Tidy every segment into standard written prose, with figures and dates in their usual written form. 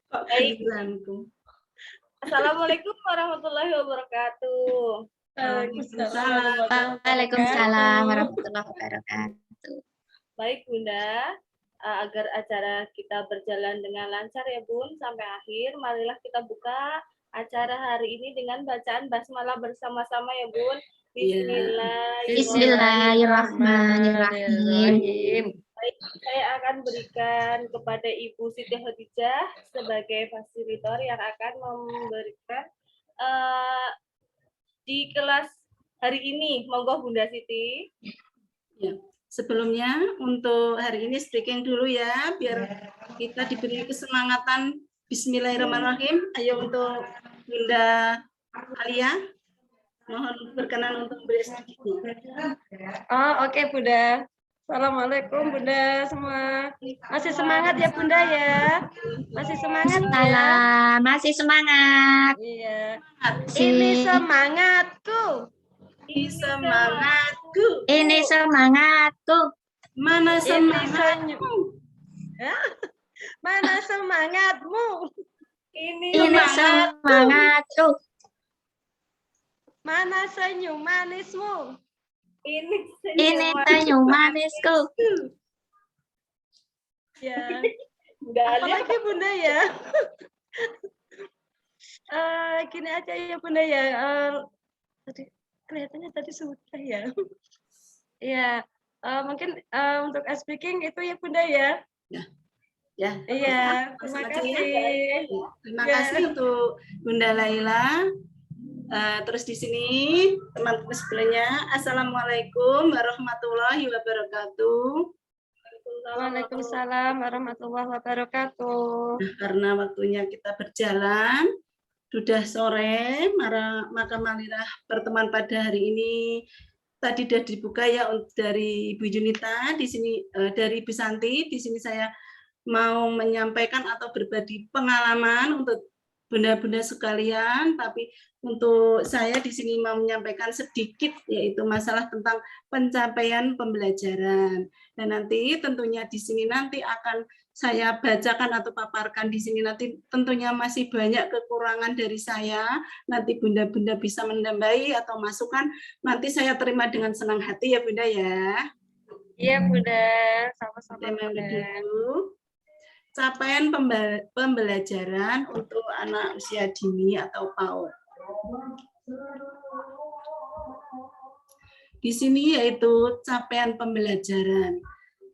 Kok Baik. giliranku. Assalamualaikum warahmatullahi wabarakatuh. Waalaikumsalam warahmatullahi wabarakatuh. Baik Bunda, agar acara kita berjalan dengan lancar ya Bun sampai akhir, marilah kita buka acara hari ini dengan bacaan basmalah bersama-sama ya Bun. Bismillahirrahmanirrahim. Baik, saya akan berikan kepada Ibu Siti Khadijah sebagai fasilitator yang akan memberikan di kelas hari ini. Monggo Bunda Siti. Ya. Sebelumnya untuk hari ini speaking dulu ya, biar kita diberi kesemangatan. Bismillahirrahmanirrahim. Ayo untuk Bunda Alia, mohon berkenan untuk beri speaking. Oh, oke Bunda. Assalamualaikum Bunda semua. Masih semangat ya Bunda ya? Masih semangat ya? Masih semangat. Iya. Ini semangatku. Ini semangatku. Ini semangatku. Mana semangatmu? Mana semangatmu? Ini semangatku. Mana senyum manismu? Ini senyum manisku. Ya. Apalagi Bunda ya? Gini aja ya Bunda ya. Tadi kelihatannya tadi sudah ya. Ya, mungkin untuk speaking itu ya Bunda ya. Ya. Iya, terima kasih. Terima kasih untuk Bunda Laila. Terus di sini teman-teman sebelumnya, Assalamualaikum warahmatullahi wabarakatuh. Waalaikumsalam warahmatullahi wabarakatuh. Nah, karena waktunya kita berjalan, sudah sore, maka marilah pertemuan pada hari ini tadi sudah dibuka ya dari Ibu Junita, di sini dari Ibu Santi, di sini saya mau menyampaikan atau berbagi pengalaman untuk bunda-bunda sekalian, tapi untuk saya di sini mau menyampaikan sedikit yaitu masalah tentang pencapaian pembelajaran. Dan nanti tentunya di sini nanti akan saya bacakan atau paparkan di sini nanti tentunya masih banyak kekurangan dari saya. Nanti bunda-bunda bisa menambahi atau masukan, nanti saya terima dengan senang hati ya Bunda ya. Iya Bunda, sama-sama Bunda. Capaian pembelajaran untuk anak usia dini atau PAUD. Di sini yaitu capaian pembelajaran.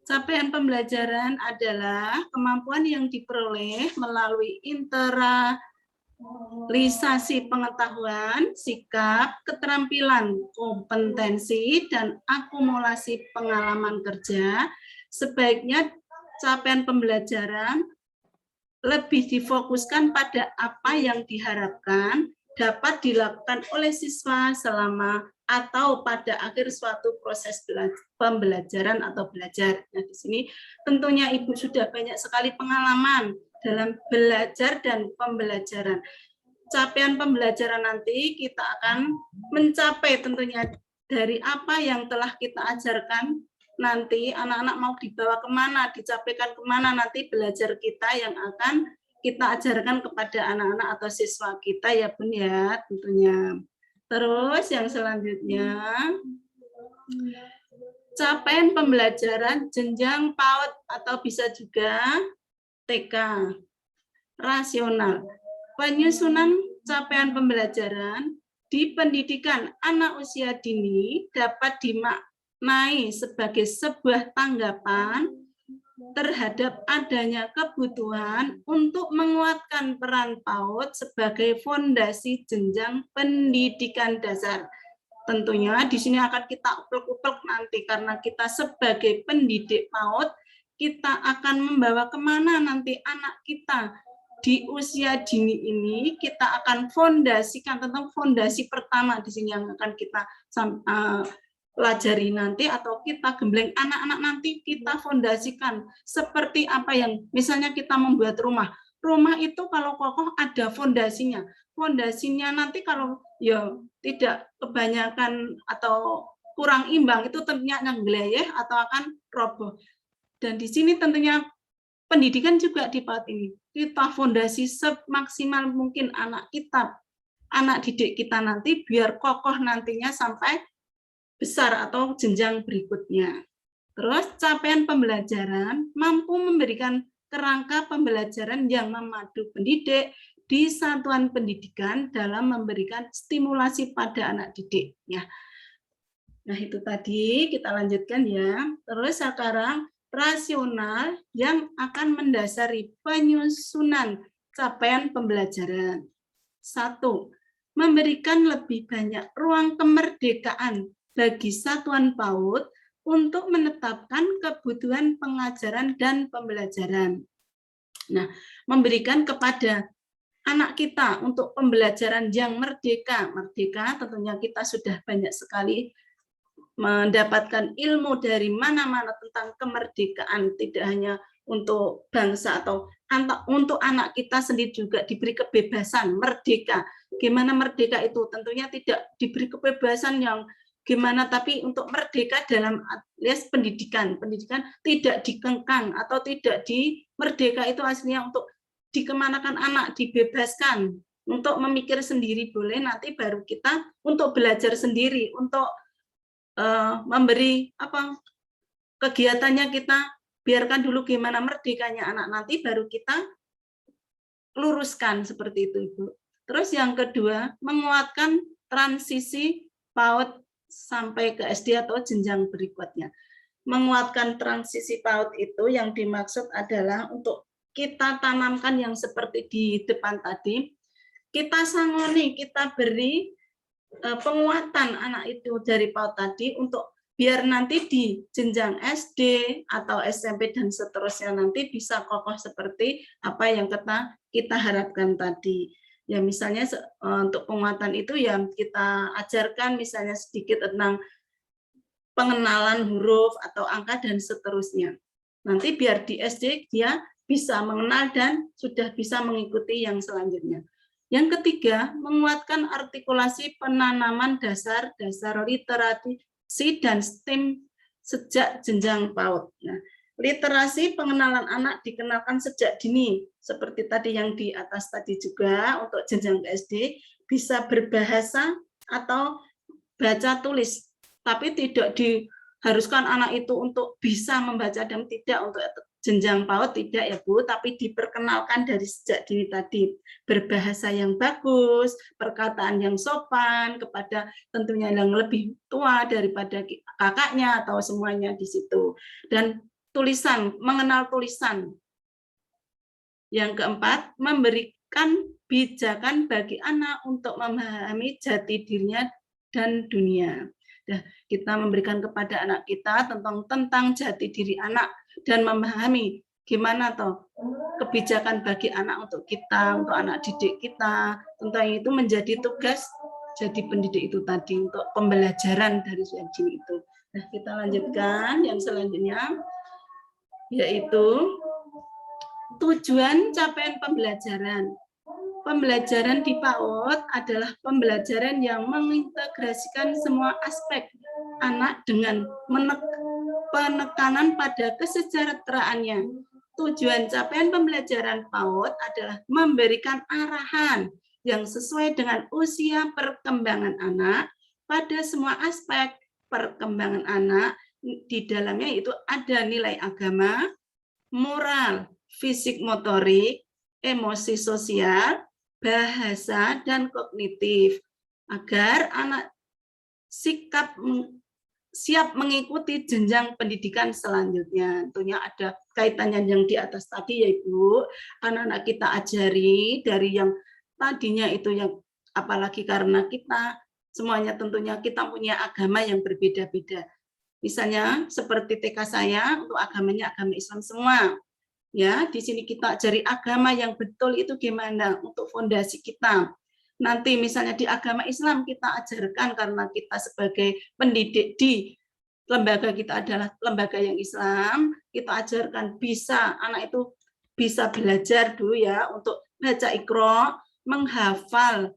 Capaian pembelajaran adalah kemampuan yang diperoleh melalui internalisasi pengetahuan, sikap, keterampilan, kompetensi, dan akumulasi pengalaman kerja. Sebaiknya capaian pembelajaran lebih difokuskan pada apa yang diharapkan dapat dilakukan oleh siswa selama atau pada akhir suatu proses pembelajaran atau belajar. Nah, di sini tentunya Ibu sudah banyak sekali pengalaman dalam belajar dan pembelajaran. Capaian pembelajaran nanti kita akan mencapai tentunya dari apa yang telah kita ajarkan. Nanti anak-anak mau dibawa kemana, dicapaikan kemana nanti belajar kita yang akan kita ajarkan kepada anak-anak atau siswa kita ya Bun ya tentunya. Terus yang selanjutnya, capaian pembelajaran jenjang PAUD atau bisa juga TK rasional. Penyusunan capaian pembelajaran di pendidikan anak usia dini dapat dimaknai sebagai sebuah tanggapan terhadap adanya kebutuhan untuk menguatkan peran PAUD sebagai fondasi jenjang pendidikan dasar. Tentunya di sini akan kita uplek-uplek nanti karena kita sebagai pendidik PAUD, kita akan membawa kemana nanti anak kita di usia dini ini, kita akan fondasikan tentang fondasi pertama di sini yang akan kita pelajari nanti atau kita gembleng anak-anak nanti kita fondasikan seperti apa yang misalnya kita membuat rumah itu kalau kokoh ada fondasinya nanti kalau ya tidak kebanyakan atau kurang imbang itu tentunya ngegleyeh atau akan roboh. Dan di sini tentunya pendidikan juga di PAUD ini. Kita fondasi semaksimal mungkin anak kita, anak didik kita nanti biar kokoh nantinya sampai besar atau jenjang berikutnya. Terus capaian pembelajaran mampu memberikan kerangka pembelajaran yang memadu pendidik di satuan pendidikan dalam memberikan stimulasi pada anak didik. Ya. Nah itu tadi kita lanjutkan ya. Terus sekarang rasional yang akan mendasari penyusunan capaian pembelajaran. 1. Memberikan lebih banyak ruang kemerdekaan bagi satuan PAUD untuk menetapkan kebutuhan pengajaran dan pembelajaran. Nah, memberikan kepada anak kita untuk pembelajaran yang merdeka. Merdeka tentunya kita sudah banyak sekali mendapatkan ilmu dari mana-mana tentang kemerdekaan, tidak hanya untuk bangsa atau untuk anak kita sendiri juga diberi kebebasan, merdeka. Gimana merdeka itu? Tentunya tidak diberi kebebasan yang gimana, tapi untuk merdeka dalam alias pendidikan tidak dikengkang atau tidak merdeka itu aslinya untuk dikemanakan anak, dibebaskan untuk memikir sendiri boleh, nanti baru kita untuk belajar sendiri, untuk memberi kegiatannya kita biarkan dulu gimana merdekanya anak, nanti baru kita luruskan seperti itu Ibu. Terus yang kedua, menguatkan transisi PAUD sampai ke SD atau jenjang berikutnya. Menguatkan transisi PAUD itu yang dimaksud adalah untuk kita tanamkan yang seperti di depan tadi, kita sangoni, kita beri penguatan anak itu dari PAUD tadi untuk biar nanti di jenjang SD atau SMP dan seterusnya nanti bisa kokoh seperti apa yang kita harapkan tadi. Ya misalnya untuk penguatan itu ya kita ajarkan misalnya sedikit tentang pengenalan huruf atau angka dan seterusnya. Nanti biar di SD dia bisa mengenal dan sudah bisa mengikuti yang selanjutnya. Yang ketiga, menguatkan artikulasi penanaman dasar literasi dan STEM sejak jenjang PAUD. Nah, literasi pengenalan anak dikenalkan sejak dini, seperti tadi yang di atas tadi juga untuk jenjang SD bisa berbahasa atau baca tulis, tapi tidak diharuskan anak itu untuk bisa membaca dan tidak untuk jenjang PAUD tidak ya Bu, tapi diperkenalkan dari sejak dini tadi berbahasa yang bagus, perkataan yang sopan kepada tentunya yang lebih tua daripada kakaknya atau semuanya di situ, dan tulisan, mengenal tulisan. Yang keempat, memberikan pijakan bagi anak untuk memahami jati dirinya dan dunia. Nah, kita memberikan kepada anak kita tentang jati diri anak dan memahami gimana toh kebijakan bagi anak untuk kita, untuk anak didik kita. Tentang itu menjadi tugas jadi pendidik itu tadi untuk pembelajaran dari sejak dini itu. Nah, kita lanjutkan yang selanjutnya, yaitu tujuan capaian pembelajaran. Pembelajaran di PAUD adalah pembelajaran yang mengintegrasikan semua aspek anak dengan penekanan pada kesejahteraannya. Tujuan capaian pembelajaran PAUD adalah memberikan arahan yang sesuai dengan usia perkembangan anak pada semua aspek perkembangan anak. Di dalamnya itu ada nilai agama, moral, fisik motorik, emosi sosial, bahasa, dan kognitif, agar anak siap mengikuti jenjang pendidikan selanjutnya. Tentunya ada kaitannya yang di atas tadi ya Ibu, anak-anak kita ajari dari yang tadinya itu yang apalagi karena kita semuanya tentunya kita punya agama yang berbeda-beda. Misalnya seperti TK saya untuk agamanya agama Islam semua. Ya, di sini kita ajari agama yang betul itu gimana untuk fondasi kita. Nanti misalnya di agama Islam kita ajarkan karena kita sebagai pendidik di lembaga kita adalah lembaga yang Islam, kita ajarkan bisa anak itu bisa belajar dulu ya untuk baca Iqra, menghafal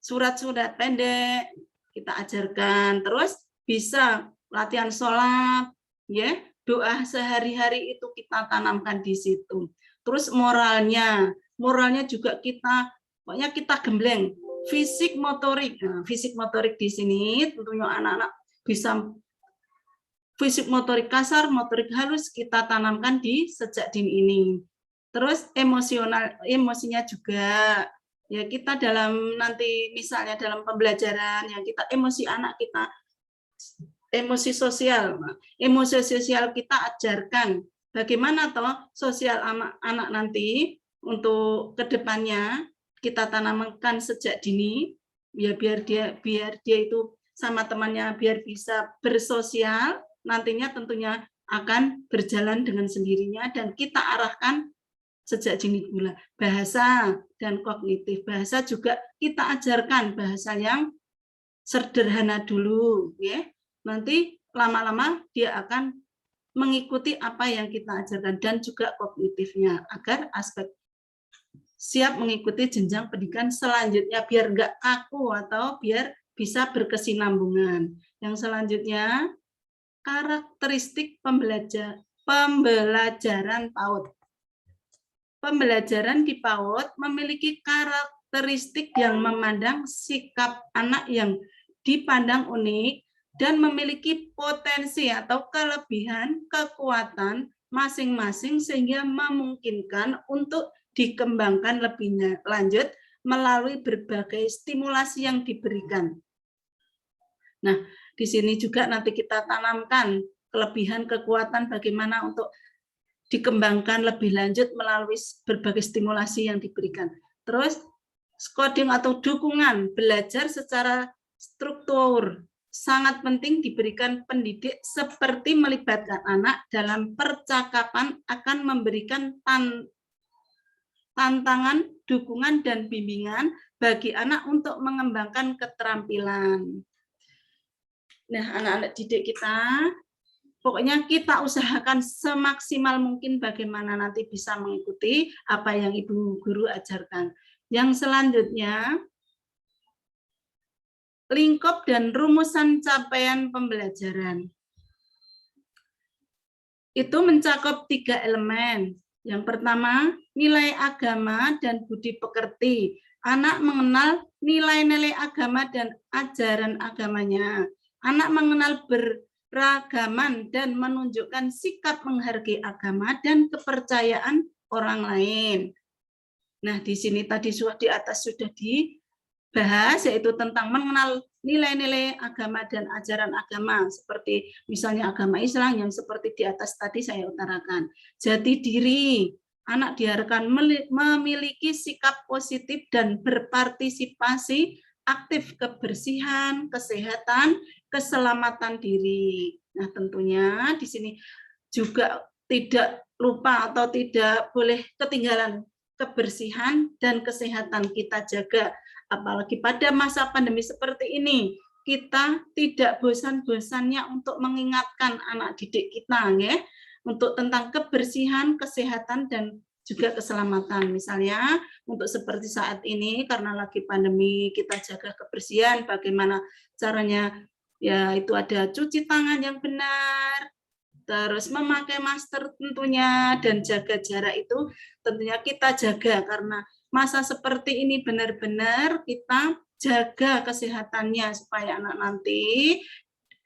surat-surat pendek, kita ajarkan, terus bisa latihan sholat, ya, doa sehari-hari itu kita tanamkan di situ. Terus moralnya juga pokoknya kita gembleng. Fisik motorik, fisik motorik di sini tentunya anak-anak bisa fisik motorik kasar, motorik halus kita tanamkan di sejak dini ini. Terus emosinya juga, ya kita dalam nanti misalnya dalam pembelajaran yang kita emosi anak kita, emosi sosial kita ajarkan bagaimana toh sosial anak nanti untuk kedepannya kita tanamkan sejak dini, ya biar dia itu sama temannya biar bisa bersosial, nantinya tentunya akan berjalan dengan sendirinya dan kita arahkan sejak dini pula. Bahasa dan kognitif. Bahasa juga kita ajarkan bahasa yang sederhana dulu, ya. Nanti lama-lama dia akan mengikuti apa yang kita ajarkan dan juga kognitifnya agar aspek siap mengikuti jenjang pendidikan selanjutnya biar enggak kaku atau biar bisa berkesinambungan. Yang selanjutnya karakteristik pembelajaran PAUD. Pembelajaran di PAUD memiliki karakteristik yang memandang sikap anak yang dipandang unik dan memiliki potensi atau kelebihan, kekuatan masing-masing sehingga memungkinkan untuk dikembangkan lebih lanjut melalui berbagai stimulasi yang diberikan. Nah, di sini juga nanti kita tanamkan kelebihan, kekuatan bagaimana untuk dikembangkan lebih lanjut melalui berbagai stimulasi yang diberikan. Terus coding atau dukungan belajar secara struktur sangat penting diberikan pendidik seperti melibatkan anak dalam percakapan akan memberikan tantangan, dukungan, dan bimbingan bagi anak untuk mengembangkan keterampilan. Nah, anak-anak didik kita pokoknya kita usahakan semaksimal mungkin bagaimana nanti bisa mengikuti apa yang Ibu Guru ajarkan. Yang selanjutnya, lingkup dan rumusan capaian pembelajaran. Itu mencakup 3 elemen. Yang pertama, nilai agama dan budi pekerti. Anak mengenal nilai-nilai agama dan ajaran agamanya. Anak mengenal beragaman dan menunjukkan sikap menghargai agama dan kepercayaan orang lain. Nah, di sini tadi di atas sudah dibahas, yaitu tentang mengenal nilai-nilai agama dan ajaran agama, seperti misalnya agama Islam yang seperti di atas tadi saya utarakan. Jati diri, anak diharapkan memiliki sikap positif dan berpartisipasi aktif kebersihan, kesehatan, keselamatan diri. Nah, tentunya di sini juga tidak lupa atau tidak boleh ketinggalan kebersihan dan kesehatan kita jaga. Apalagi pada masa pandemi seperti ini, kita tidak bosan-bosannya untuk mengingatkan anak didik kita, ya, untuk tentang kebersihan, kesehatan, dan juga keselamatan. Misalnya untuk seperti saat ini karena lagi pandemi kita jaga kebersihan, bagaimana caranya, ya itu ada cuci tangan yang benar, terus memakai masker tentunya, dan jaga jarak itu tentunya kita jaga karena masa seperti ini benar-benar kita jaga kesehatannya supaya anak nanti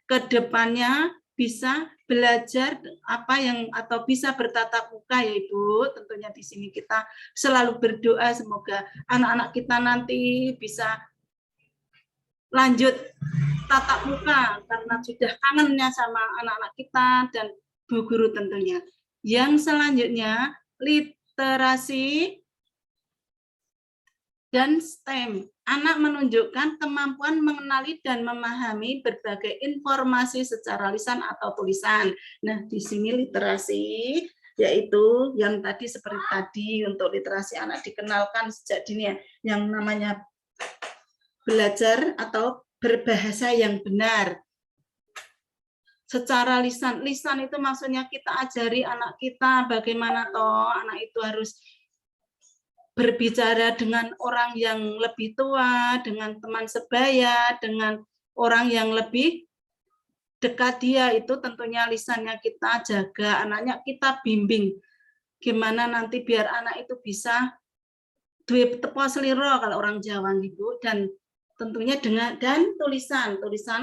ke depannya bisa belajar apa yang atau bisa bertatap muka, ya Ibu. Tentunya di sini kita selalu berdoa semoga anak-anak kita nanti bisa lanjut tatap muka karena sudah kangennya sama anak-anak kita dan Bu Guru tentunya. Yang selanjutnya literasi dan STEM. Anak menunjukkan kemampuan mengenali dan memahami berbagai informasi secara lisan atau tulisan. Nah, di sini literasi, yaitu yang tadi seperti tadi untuk literasi anak dikenalkan sejak dini, yang namanya belajar atau berbahasa yang benar. Secara lisan, lisan itu maksudnya kita ajari anak kita bagaimana toh anak itu harus berbicara dengan orang yang lebih tua, dengan teman sebaya, dengan orang yang lebih dekat dia itu tentunya lisannya kita jaga, anaknya kita bimbing. Gimana nanti biar anak itu bisa duwe tepo seliro kalau orang Jawa gitu, dan tentunya dan tulisan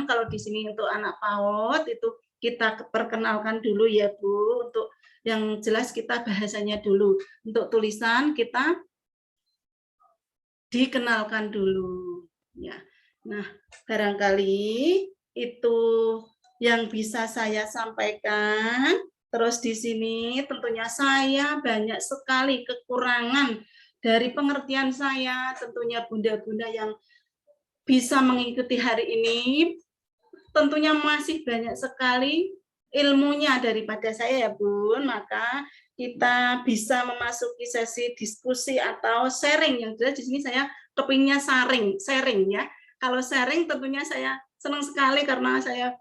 kalau di sini untuk anak PAUD itu kita perkenalkan dulu ya Bu, untuk yang jelas kita bahasanya dulu. Untuk tulisan kita dikenalkan dulu ya. Nah, barangkali itu yang bisa saya sampaikan. Terus di sini tentunya saya banyak sekali kekurangan dari pengertian saya, tentunya bunda-bunda yang bisa mengikuti hari ini, tentunya masih banyak sekali ilmunya daripada saya ya Bun, maka kita bisa memasuki sesi diskusi atau sharing. Yang jelas di sini saya topiknya sharing ya. Kalau sharing tentunya saya senang sekali karena saya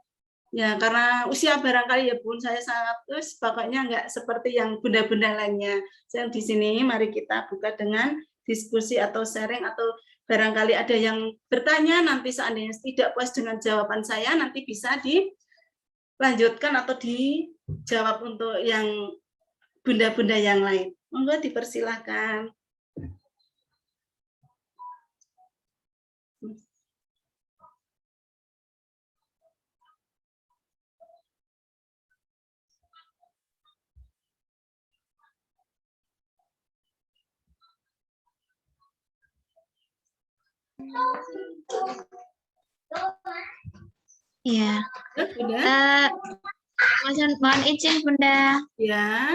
ya karena usia barangkali ya Bun, saya sangat pokoknya nggak seperti yang bunda-bunda lainnya. Saya di sini mari kita buka dengan diskusi atau sharing, atau barangkali ada yang bertanya nanti seandainya tidak puas dengan jawaban saya nanti bisa dilanjutkan atau dijawab untuk yang bunda-bunda yang lain. Monggo dipersilahkan. Iya. Bunda? Mohon izin Bunda. Ya.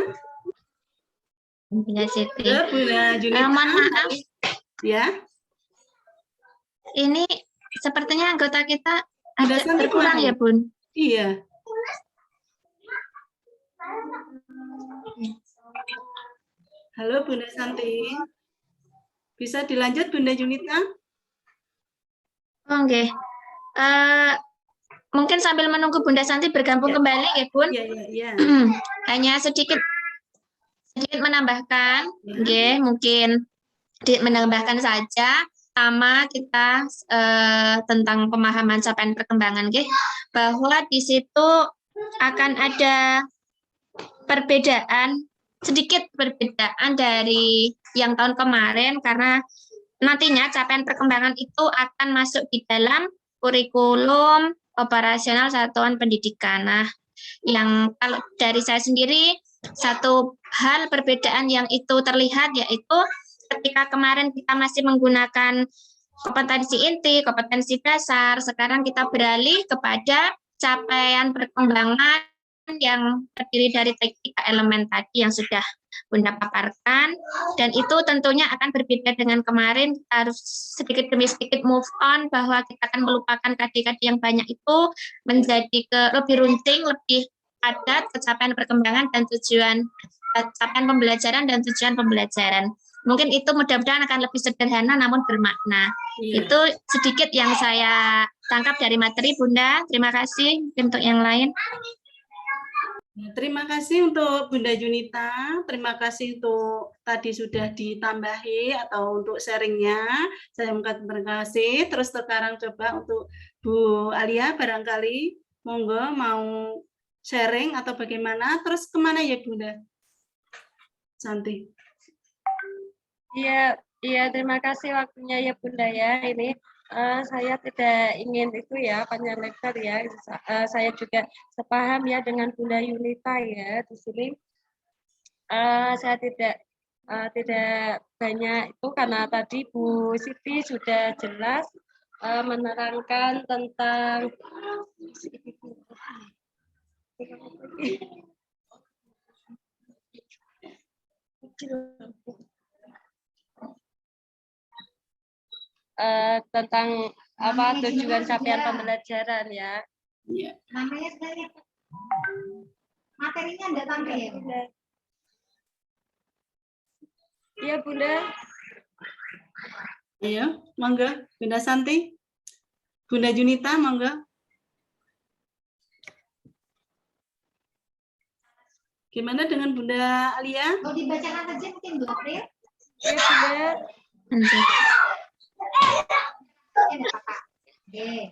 Bunda Siti. Bunda Junita. Mohon maaf. Ya. Ini sepertinya anggota kita agak Santi berkurang kemana? ya Bun. Iya. Halo Bunda Santi. Bisa dilanjut Bunda Junita? Oke. Mungkin sambil menunggu Bunda Santi bergabung kembali ya Bun. Iya. Hanya sedikit menambahkan, mungkin menambahkan saja. Pertama kita tentang pemahaman capaian perkembangan, bahwa di situ akan ada sedikit perbedaan dari yang tahun kemarin, karena nantinya capaian perkembangan itu akan masuk di dalam kurikulum operasional satuan pendidikan. Nah, yang kalau dari saya sendiri, satu hal perbedaan yang itu terlihat yaitu ketika kemarin kita masih menggunakan kompetensi inti, kompetensi dasar, sekarang kita beralih kepada capaian perkembangan yang terdiri dari 3 elemen tadi yang sudah Bunda paparkan, dan itu tentunya akan berbeda dengan kemarin. Kita harus sedikit demi sedikit move on, bahwa kita akan melupakan kadi-kadi yang banyak itu menjadi lebih runcing, lebih padat capaian perkembangan dan tujuan capaian pembelajaran dan tujuan pembelajaran. Mungkin itu mudah-mudahan akan lebih sederhana namun bermakna. Itu sedikit yang saya tangkap dari materi Bunda. Terima kasih untuk yang lain. Terima kasih untuk Bunda Junita, terima kasih untuk tadi sudah ditambahi atau untuk sharingnya. Saya mengucapkan terima kasih. Terus sekarang coba untuk Bu Alia, barangkali monggo mau sharing atau bagaimana. Terus kemana ya Bunda Santi? Iya, terima kasih waktunya ya Bunda ya. Ini saya tidak ingin itu ya panjang lebar ya. Saya juga sepaham ya dengan Bunda Yunita ya di sini. Saya tidak banyak itu karena tadi Bu Siti sudah jelas menerangkan tentang tentang apa tujuan capaian pembelajaran ya. Iya. Materinya enggak sampai ya, Bunda? Iya, Bunda. Iya, monggo Bunda Santi. Bunda Junita, monggo. Gimana dengan Bunda Alia? Mau dibacakan saja mungkin Bu April? Iya, Bunda. Oke.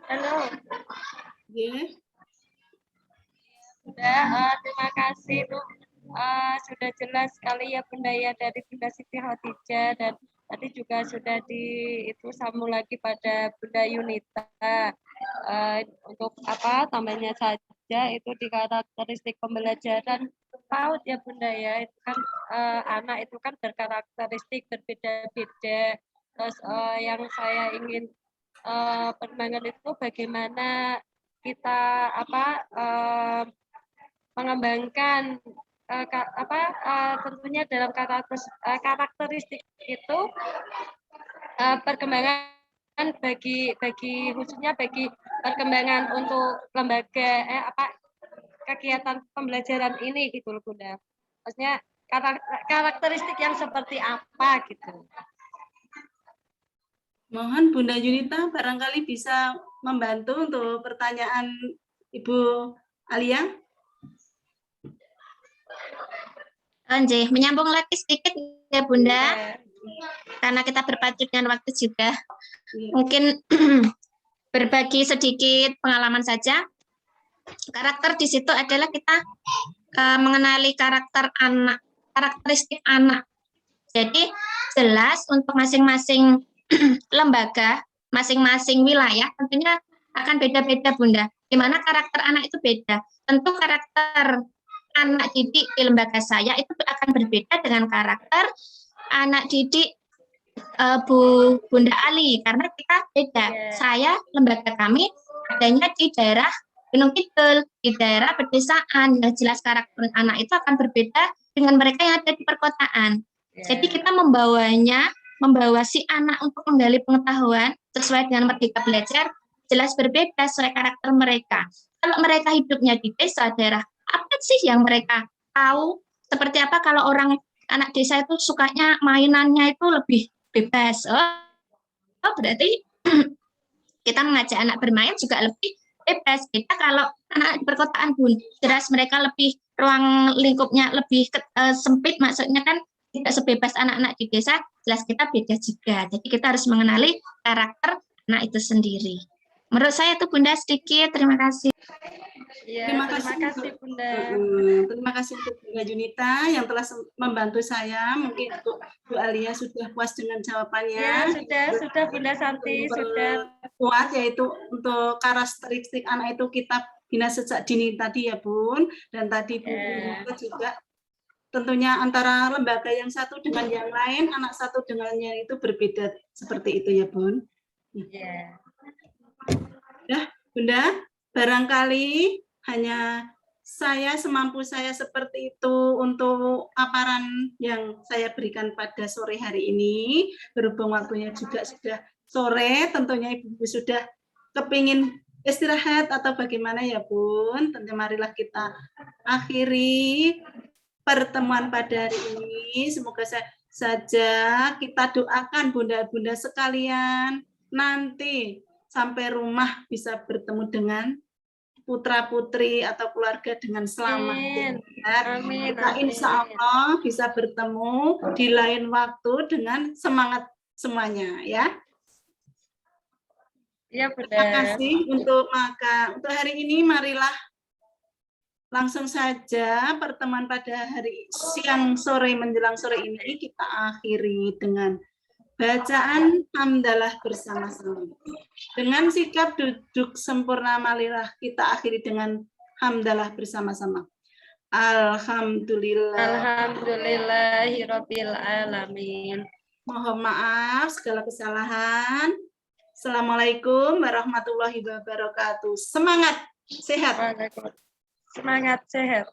Halo. Ya. Terima kasih Bu. Sudah jelas sekali ya Bunda ya dari Bunda Siti Khadijah, dan tadi juga sudah sambung lagi pada Bunda Yunita. Untuk tambahnya saja itu di karakteristik pembelajaran PAUD ya Bunda ya, itu kan anak itu kan berkarakteristik berbeda-beda. Terus yang saya ingin perkembangan itu bagaimana kita mengembangkan tentunya dalam karakteristik itu perkembangan bagi khususnya bagi perkembangan untuk lembaga kegiatan pembelajaran ini gitu loh Bunda. Maksudnya karakteristik yang seperti apa gitu. Mohon Bunda Yunita barangkali bisa membantu untuk pertanyaan Ibu Alia. Anjay, menyambung lagi sedikit ya Bunda, karena kita berpacu dengan waktu juga. Mungkin berbagi sedikit pengalaman saja. Karakter di situ adalah kita mengenali karakteristik anak. Jadi jelas untuk masing-masing lembaga, masing-masing wilayah tentunya akan beda-beda Bunda. Di mana karakter anak itu beda. Tentu karakter anak didik di lembaga saya itu akan berbeda dengan karakter anak didik Bunda Ali, karena kita beda. Saya, lembaga kami adanya di daerah Gunung Kidul, di daerah pedesaan, yang jelas karakter anak itu akan berbeda dengan mereka yang ada di perkotaan. Jadi kita membawa si anak untuk menggali pengetahuan sesuai dengan Merdeka Belajar, jelas berbeda sesuai karakter mereka. Kalau mereka hidupnya di desa, daerah, apa sih yang mereka tahu? Seperti apa kalau anak desa itu sukanya mainannya itu lebih bebas. Oh berarti kita mengajak anak bermain juga lebih bebas. Kita kalau anak di perkotaan Bun, jelas mereka lebih ruang lingkupnya lebih sempit, maksudnya kan tidak sebebas anak-anak di desa, jelas kita beda juga. Jadi kita harus mengenali karakter anak itu sendiri. Menurut saya itu Bunda sedikit, terima kasih. Ya, terima kasih Bunda. Terima kasih untuk Bunda Yunita yang telah membantu saya. Mungkin Bu Alia sudah puas dengan jawabannya. Ya, sudah Bunda Santi, sudah. Kuat, yaitu untuk karakteristik anak itu kita bina sejak dini tadi ya Bun. Dan tadi Bu Yunita juga tentunya antara lembaga yang satu dengan yang lain, anak satu dengan yang itu berbeda seperti itu ya Bun. Ya. Ya, Bunda, barangkali hanya saya semampu saya seperti itu untuk paparan yang saya berikan pada sore hari ini. Berhubung waktunya juga sudah sore, tentunya Ibu sudah kepingin istirahat atau bagaimana ya Bun. Tentu marilah kita akhiri pertemuan pada hari ini. Semoga saja kita doakan bunda-bunda sekalian nanti sampai rumah bisa bertemu dengan putra-putri atau keluarga dengan selamat. Amin. Kita insya Allah bisa bertemu di lain waktu dengan semangat semuanya ya. Ya, Bunda. Terima kasih untuk hari ini marilah langsung saja pertemuan pada hari siang sore menjelang sore ini kita akhiri dengan bacaan hamdalah bersama-sama. Dengan sikap duduk sempurna marilah kita akhiri dengan hamdalah bersama-sama. Alhamdulillahirabbil alamin. Mohon maaf segala kesalahan. Assalamualaikum warahmatullahi wabarakatuh. Semangat, sehat. Semangat, sehat.